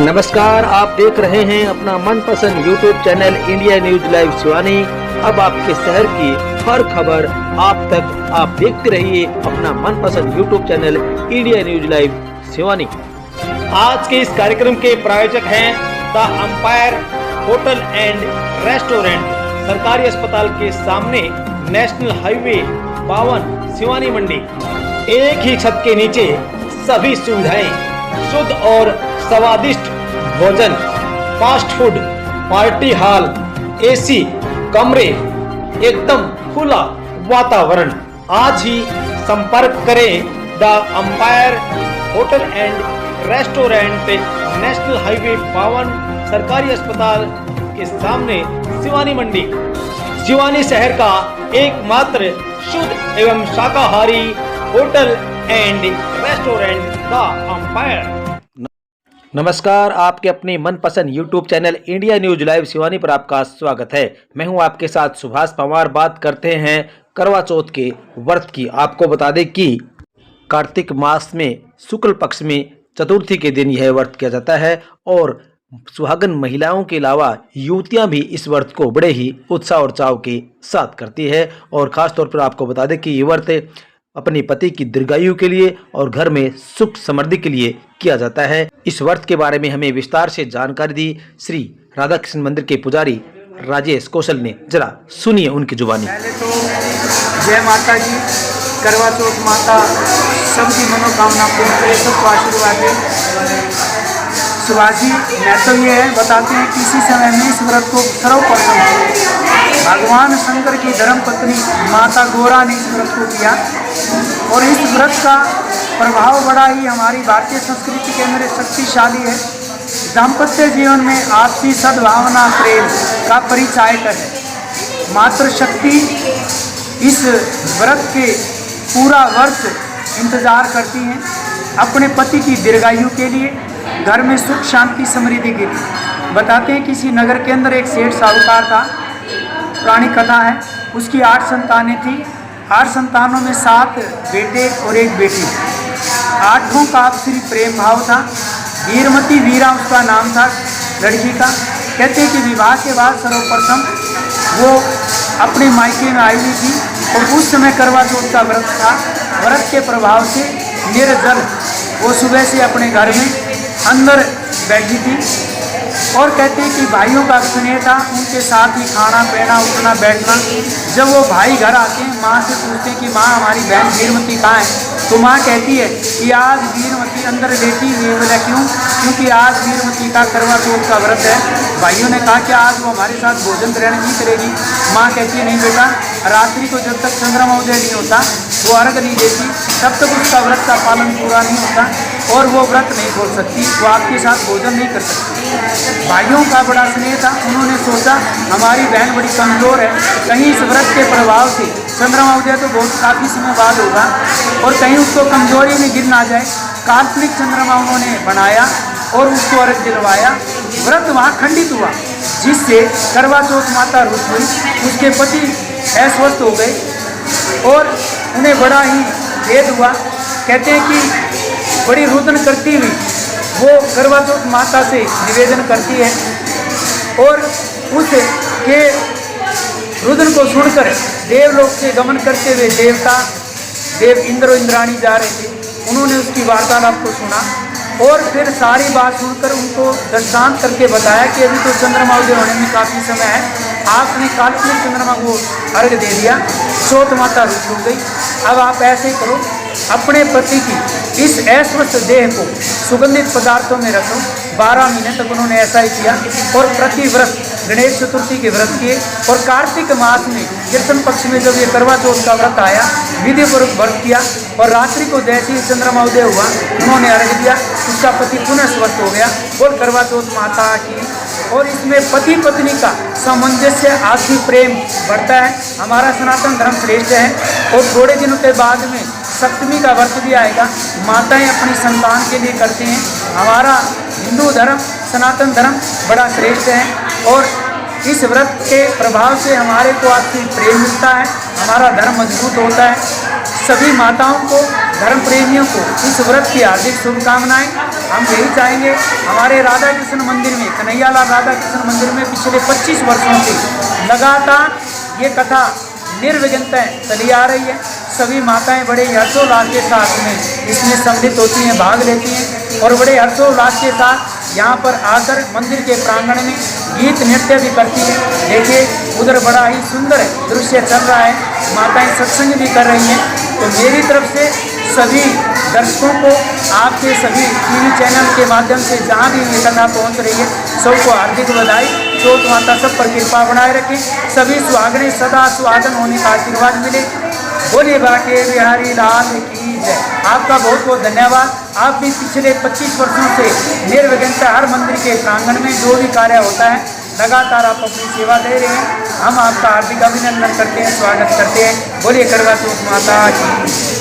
नमस्कार, आप देख रहे हैं अपना मनपसंद YouTube channel India news live Siwani. अब आपके शहर की हर खबर आप तक आप देखते रहिए अपना मनपसंद YouTube channel India news live Siwani. आज के इस कार्यक्रम के प्रायोजक हैं the umpire hotel and restaurant, सरकारी अस्पताल के सामने, नेशनल हाईवे 52 सिवानी मंडी। एक ही छत के नीचे सभी सुविधाएं, शुद्ध और स्वादिष्ट भोजन, fast food, party hall, AC कमरे, एकदम खुला वातावरण। आज ही संपर्क करें the umpire hotel and restaurant, national highway 52, सरकारी अस्पताल के सामने, सिवानी मंडी। सिवानी शहर का एकमात्र शुद्ध एवं शाकाहारी hotel and restaurant the umpire. नमस्कार, आपके अपने मनपसंद YouTube channel India news live Siwani पर आपका स्वागत है। मैं हूं आपके साथ सुभाष पवार। बात करते हैं करवा चौथ के व्रत की। आपको बता दें कि कार्तिक मास में शुक्ल पक्ष में चतुर्थी के दिन यह व्रत किया जाता है और सुहागन महिलाओं के अलावा युवतियां भी इस व्रत को बड़े ही उत्साह और चाव के साथ करती है। और ख़ास तौर पर आपको बता दें कि ये व्रत अपने पति की दीर्घायु के लिए और घर में सुख समृद्धि के लिए किया जाता है। इस व्रत के बारे में हमें विस्तार से जानकारी दी श्री राधा कृष्ण मंदिर के पुजारी राजेश कौशल ने। जरा सुनिए उनकी जुबानी। पहले तो जय माता जी, करवा चौथ माता सबकी मनोकामना पूर्ण करे, सबको आशीर्वाद दे। सुभाष जी, महत्व ये है, बताते हैं कि इसी समय में इस व्रत को सर्वप्रथम भगवान शंकर की धर्मपत्नी माता गौरा ने इस व्रत को किया और इस व्रत का प्रभाव बड़ा ही हमारी भारतीय संस्कृति के अंदर शक्तिशाली है। दाम्पत्य जीवन में आपसी सद्भावना प्रेम का परिचायक है। मातृशक्ति इस व्रत के पूरा वर्ष इंतजार करती हैं अपने पति की दीर्घायु के लिए, घर में सुख शांति समृद्धि के लिए। बताते हैं किसी नगर के अंदर एक सेठ साहूकार था, पुरानी कथा है। उसकी 8 संतानें थी। 8 संतानों में 7 बेटे और 1 बेटी। 8ठों का आपसी प्रेम भाव था। वीरमती वीरा उसका नाम था लड़की का। कहते हैं कि विवाह के बाद सर्वप्रथम वो अपने मायके में आई हुई थी और उस समय करवा चौथ का व्रत था। व्रत के प्रभाव से निर्जल वो सुबह से अपने घर में अंदर बैठी थी और कहते हैं कि भाइयों का स्नेह था, उनके साथ ही खाना पीना उठना बैठना। जब वो भाई घर आते हैं, माँ से पूछते हैं कि माँ हमारी बहन वीरमती कहाँ है, तो माँ कहती है कि आज वीरमती अंदर लेटी हुई है। क्यों? क्योंकि आज वीरमती का करवा चौथ का व्रत है। भाइयों ने कहा कि आज वो हमारे साथ भोजन ग्रहण नहीं करेगी। माँ कहती है नहीं बेटा, रात्रि को जब तक चंद्रमा उदय नहीं होता, वो अर्घ नहीं देती, तब तक उसका व्रत का पालन पूरा नहीं होता और वो व्रत नहीं खोल सकती, वो आपके साथ भोजन नहीं कर सकती। भाइयों का बड़ा स्नेह था। उन्होंने सोचा हमारी बहन बड़ी कमज़ोर है, कहीं इस व्रत के प्रभाव से चंद्रमा उदय तो बहुत काफ़ी समय बाद होगा और कहीं उसको कमजोरी में गिर ना जाए। काल्पनिक चंद्रमा उन्होंने बनाया और उसको अर्घ दिलवाया। व्रत वहाँ खंडित हुआ, जिससे करवा चौथ माता रुष्ट हुई, उसके पति अस्वस्थ हो गए और उन्हें बड़ा ही खेद हुआ। कहते हैं कि बड़ी रुदन करती हुई वो करवा चौथ माता से निवेदन करती है और उसके रुदन को सुनकर देवलोक से गमन करते हुए देव इंद्र इंद्राणी जा रहे थे। उन्होंने उसकी वार्तालाप को सुना और फिर सारी बात सुनकर उनको दृष्टांत करके बताया कि अभी तो चंद्रमा उदय होने में काफ़ी समय है, आपने काल्पनिक चंद्रमा को अर्घ दे दिया, चौथ माता रुष्ट हो गई। अब आप ऐसे करो, अपने पति की इस अस्वस्थ देह को सुगंधित पदार्थों में रखो। 12 महीने तक उन्होंने ऐसा ही किया और प्रति व्रत गणेश चतुर्थी के व्रत किए और कार्तिक मास में कृष्ण पक्ष में जब ये करवा चौथ का व्रत आया, विधिपूर्वक व्रत किया और रात्रि को जैसे ही चंद्रमा उदय हुआ, उन्होंने अर्घ दिया। उसका पति पुनः स्वस्थ हो गया और करवा चौथ माता की। और इसमें पति पत्नी का सामंजस्य, आपसी प्रेम बढ़ता है। हमारा सनातन धर्म श्रेष्ठ है और थोड़े दिनों के बाद में सप्तमी का व्रत भी आएगा। माताएं अपनी संतान के लिए करते हैं। हमारा हिंदू धर्म, सनातन धर्म बड़ा श्रेष्ठ है और इस व्रत के प्रभाव से हमारे को आपसी प्रेम मिलता है, हमारा धर्म मजबूत होता है। सभी माताओं को धर्म प्रेमियों को इस व्रत की हार्दिक शुभकामनाएं। हम यही चाहेंगे, हमारे राधा कृष्ण मंदिर में, कन्हैयालाल राधा कृष्ण मंदिर में पिछले 25 वर्षों से लगातार ये कथा निर्विघ्नतः चली आ रही है। सभी माताएं बड़े हर्षोल्लास के साथ में इसमें सम्मिलित होती हैं, भाग लेती हैं और बड़े हर्षोल्लास के साथ यहाँ पर आकर मंदिर के प्रांगण में गीत नृत्य भी करती है। देखिए उधर बड़ा ही सुंदर दृश्य चल रहा है, माताएं सत्संग भी कर रही हैं। तो मेरी तरफ से सभी दर्शकों को, आपके सभी टीवी चैनल के माध्यम से जहाँ भी ये कथा पहुँच रही है, सबको हार्दिक बधाई। चौथ माता सब पर कृपा बनाए रखें, सभी सुहागने सदा सुहागन होने का आशीर्वाद मिले। बोलिए बाके बिहारी लाल की जय। आपका बहुत बहुत धन्यवाद। आप भी पिछले 25 वर्षों से निर्विघ्नता हर मंदिर के प्रांगण में जो भी कार्य होता है लगातार आप अपनी सेवा दे रहे हैं। हम आपका हार्दिक अभिनंदन करते हैं, स्वागत करते हैं। बोलिए करवा चौथ माता की।